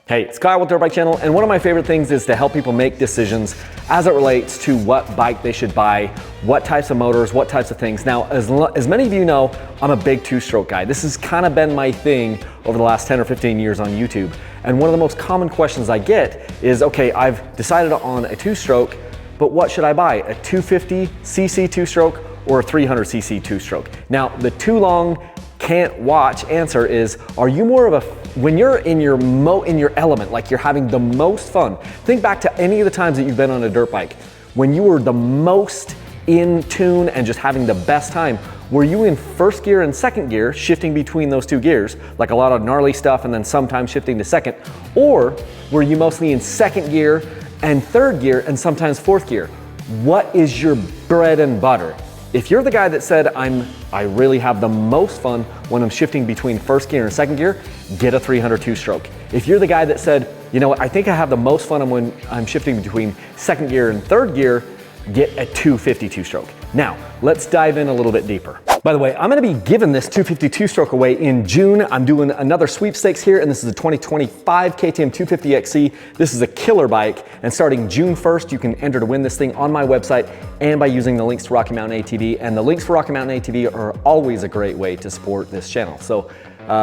Hey, it's Kyle with Dirt Bike Channel, and one of my favorite things is to help people make decisions as it relates to what bike they should buy, what types of motors, what types of things. Now, as many of you know, I'm a big two-stroke guy. This has kind of been my thing over the last 10 or 15 years on YouTube. And one of the most common questions I get is, okay, I've decided on a two-stroke, but what should I buy? A 250cc two-stroke or a 300cc two-stroke? Now, the too long can't watch answer is, are you more of a, when you're in your element, like you're having the most fun, think back to any of the times that you've been on a dirt bike, when you were the most in tune and just having the best time, were you in first gear and second gear, shifting between those two gears, like a lot of gnarly stuff and then sometimes shifting to second, or were you mostly in second gear and third gear and sometimes fourth gear? What is your bread and butter? If you're the guy that said, I really have the most fun when I'm shifting between first gear and second gear, get a 300 two-stroke. If you're the guy that said, you know what, I think I have the most fun when I'm shifting between second gear and third gear, get a 250 two-stroke. Now, let's dive in a little bit deeper. By the way, I'm gonna be giving this 250 two-stroke away in June. I'm doing another sweepstakes here, and this is a 2025 KTM 250XC. This is a killer bike, and starting June 1st, you can enter to win this thing on my website and by using the links to Rocky Mountain ATV. And the links for Rocky Mountain ATV are always a great way to support this channel. So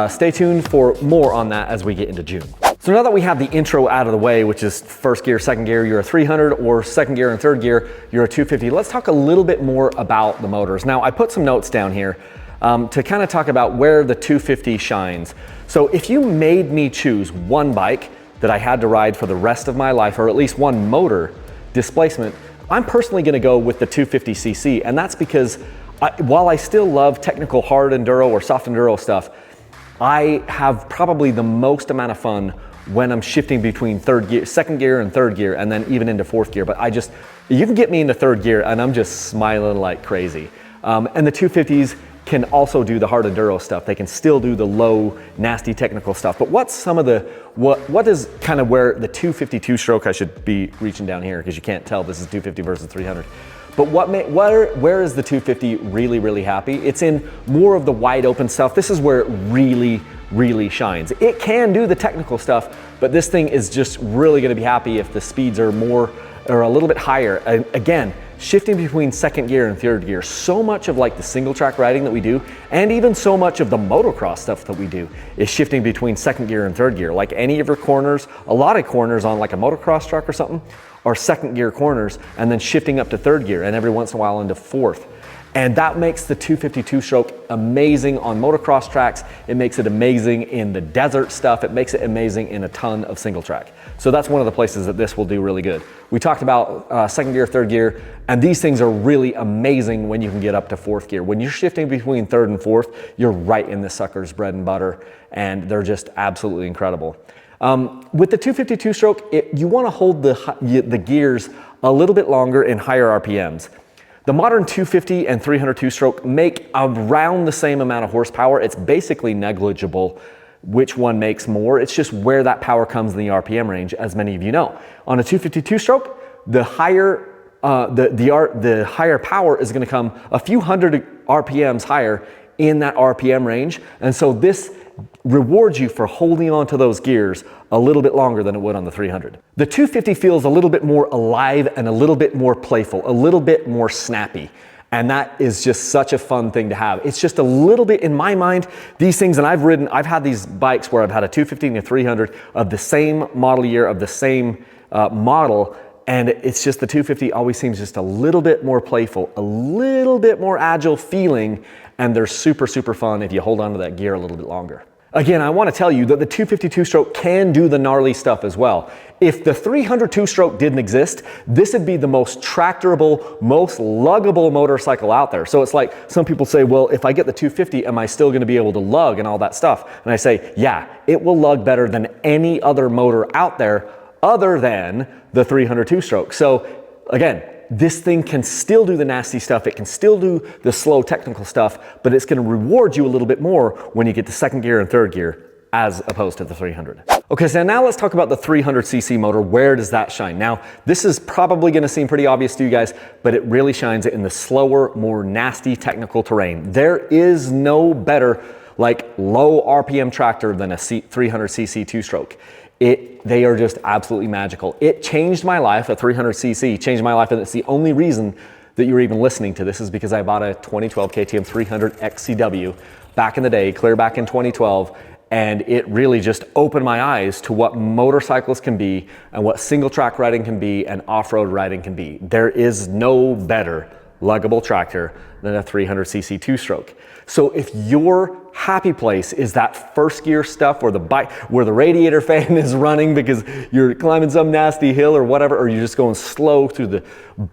stay tuned for more on that as we get into June. So now that we have the intro out of the way, which is first gear, second gear, you're a 300, or second gear and third gear, you're a 250, let's talk a little bit more about the motors. Now, I put some notes down here to kind of talk about where the 250 shines. So if you made me choose one bike that I had to ride for the rest of my life, or at least one motor displacement, I'm personally gonna go with the 250cc, and that's because while I still love technical hard enduro or soft enduro stuff, I have probably the most amount of fun when I'm shifting between second gear and third gear, and then even into fourth gear. But you can get me into third gear and I'm just smiling like crazy. And the 250s can also do the hard enduro stuff. They can still do the low, nasty technical stuff. But what's some of the, what is kind of where the 252 stroke, I should be reaching down here because you can't tell this is 250 versus 300. But where is the 250 really, really happy? It's in more of the wide open stuff. This is where it really, really shines. It can do the technical stuff, but this thing is just really gonna be happy if the speeds are more, or a little bit higher. And again, shifting between second gear and third gear. So much of like the single track riding that we do, and even so much of the motocross stuff that we do, is shifting between second gear and third gear. Like any of your corners, a lot of corners on like a motocross truck or something, are second gear corners, and then shifting up to third gear, and every once in a while into fourth. And that makes the 252 stroke amazing on motocross tracks. It makes it amazing in the desert stuff. It makes it amazing in a ton of single track. So that's one of the places that this will do really good. We talked about second gear, third gear, and these things are really amazing when you can get up to fourth gear. When you're shifting between third and fourth, you're right in this sucker's bread and butter, and they're just absolutely incredible. With the 252 stroke, you want to hold the gears a little bit longer in higher RPMs. The modern 250 and 302 stroke make around the same amount of horsepower. It's basically negligible which one makes more. It's just where that power comes in the RPM range, as many of you know. On a 252 stroke, the higher power is going to come a few hundred RPMs higher in that RPM range, and so this rewards you for holding on to those gears a little bit longer than it would on the 300. The 250 feels a little bit more alive and a little bit more playful, a little bit more snappy. And that is just such a fun thing to have. It's just a little bit, in my mind, these things, and I've had these bikes where I've had a 250 and a 300 of the same model year, of the same model, and it's just the 250 always seems just a little bit more playful, a little bit more agile feeling, and they're super, super fun if you hold on to that gear a little bit longer. Again, I want to tell you that the 252 stroke can do the gnarly stuff as well. If the 302 stroke didn't exist, this would be the most tractorable, most luggable motorcycle out there. So it's like some people say, well, if I get the 250, am I still going to be able to lug and all that stuff? And I say, yeah, it will lug better than any other motor out there other than the 302 stroke. So again, this thing can still do the nasty stuff. It can still do the slow technical stuff, but it's going to reward you a little bit more when you get to second gear and third gear as opposed to the 300. Okay, so now let's talk about the 300cc motor. Where does that shine? Now, this is probably going to seem pretty obvious to you guys, but it really shines in the slower, more nasty technical terrain. There is no better like low RPM tractor than a 300cc two-stroke. They are just absolutely magical. It changed my life. A 300cc changed my life, and it's the only reason that you're even listening to this is because I bought a 2012 KTM 300 XCW back in the day, clear back in 2012, and it really just opened my eyes to what motorcycles can be and what single track riding can be and off-road riding can be. There is no better luggable tractor than a 300cc two-stroke. So if your happy place is that first gear stuff where the radiator fan is running because you're climbing some nasty hill or whatever, or you're just going slow through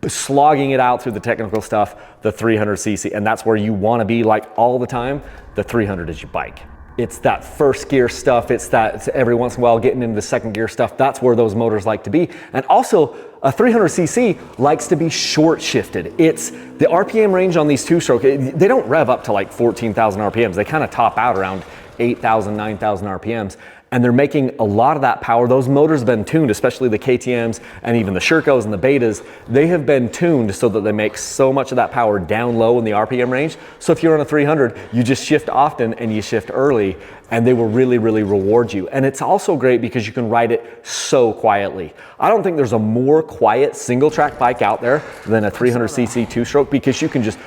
slogging it out through the technical stuff, the 300cc, and that's where you want to be like all the time, the 300 is your bike. It's that first gear stuff. It's every once in a while getting into the second gear stuff. That's where those motors like to be. And also a 300cc likes to be short shifted. It's the RPM range on these two-stroke. They don't rev up to like 14,000 RPMs. They kind of top out around 8,000, 9,000 RPMs. And they're making a lot of that power. Those motors have been tuned, especially the KTMs and even the Shercos and the Betas. They have been tuned so that they make so much of that power down low in the RPM range. So if you're on a 300, you just shift often and you shift early, and they will really, really reward you. And it's also great because you can ride it so quietly. I don't think there's a more quiet single track bike out there than a 300cc two-stroke, because you can just,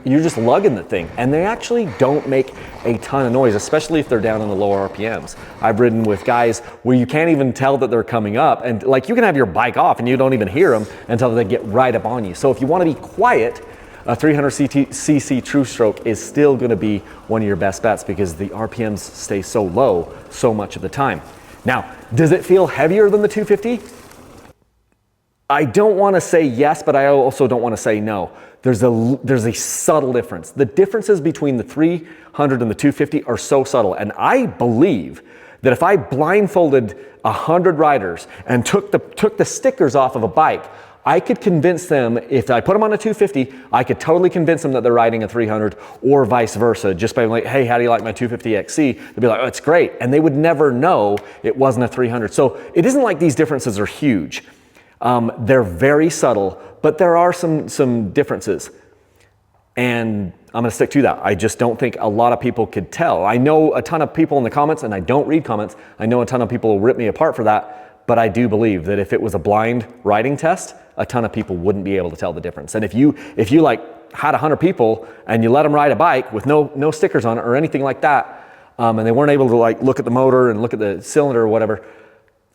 you're just lugging the thing. And they actually don't make a ton of noise, especially if they're down in the lower RPMs. I've ridden with guys where you can't even tell that they're coming up, and like you can have your bike off and you don't even hear them until they get right up on you. So if you want to be quiet, a 300cc two-stroke is still going to be one of your best bets because the RPMs stay so low so much of the time. Now, does it feel heavier than the 250? I don't want to say yes, but I also don't want to say no. There's a subtle difference. The differences between the 300 and the 250 are so subtle, and I believe that if I blindfolded 100 riders and took the stickers off of a bike, I could convince them, if I put them on a 250, I could totally convince them that they're riding a 300 or vice versa, just by like, hey, how do you like my 250 XC? They'd be like, oh, it's great. And they would never know it wasn't a 300. So it isn't like these differences are huge. They're very subtle, but there are some differences. And I'm gonna stick to that. I just don't think a lot of people could tell. I know a ton of people in the comments, and I don't read comments. I know a ton of people will rip me apart for that, but I do believe that if it was a blind riding test, a ton of people wouldn't be able to tell the difference. And if you like had 100 people and you let them ride a bike with no stickers on it or anything like that, and they weren't able to like look at the motor and look at the cylinder or whatever,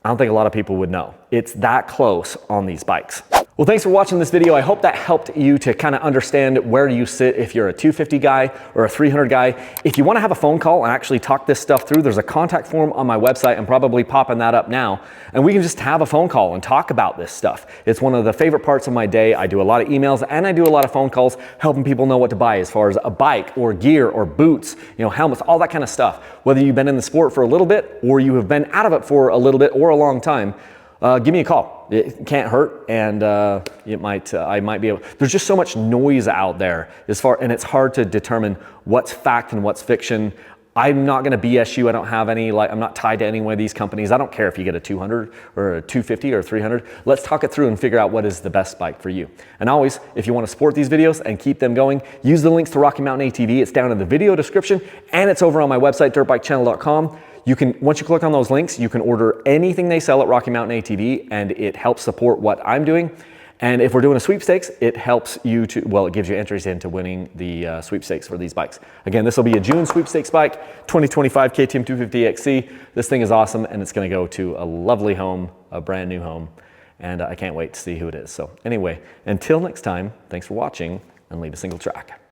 I don't think a lot of people would know. It's that close on these bikes. Well, thanks for watching this video. I hope that helped you to kind of understand where you sit if you're a 250 guy or a 300 guy. If you want to have a phone call and actually talk this stuff through, there's a contact form on my website. I'm probably popping that up now. And we can just have a phone call and talk about this stuff. It's one of the favorite parts of my day. I do a lot of emails and I do a lot of phone calls helping people know what to buy as far as a bike or gear or boots, helmets, all that kind of stuff. Whether you've been in the sport for a little bit or you have been out of it for a little bit or a long time, give me a call. It can't hurt, and I might be able. There's just so much noise out there and it's hard to determine what's fact and what's fiction. I'm not going to BS you. I don't have any, I'm not tied to any one of these companies. I don't care if you get a 200 or a 250 or a 300. Let's talk it through and figure out what is the best bike for you. And always, if you want to support these videos and keep them going, use the links to Rocky Mountain ATV. It's down in the video description, and it's over on my website, dirtbikechannel.com. Once you click on those links, you can order anything they sell at Rocky Mountain ATV, and it helps support what I'm doing. And if we're doing a sweepstakes, it helps you it gives you entries into winning the sweepstakes for these bikes. Again, this will be a June sweepstakes bike, 2025 KTM 250 XC. This thing is awesome, and it's gonna go to a lovely home, a brand new home, and I can't wait to see who it is. So anyway, until next time, thanks for watching, and leave a single track.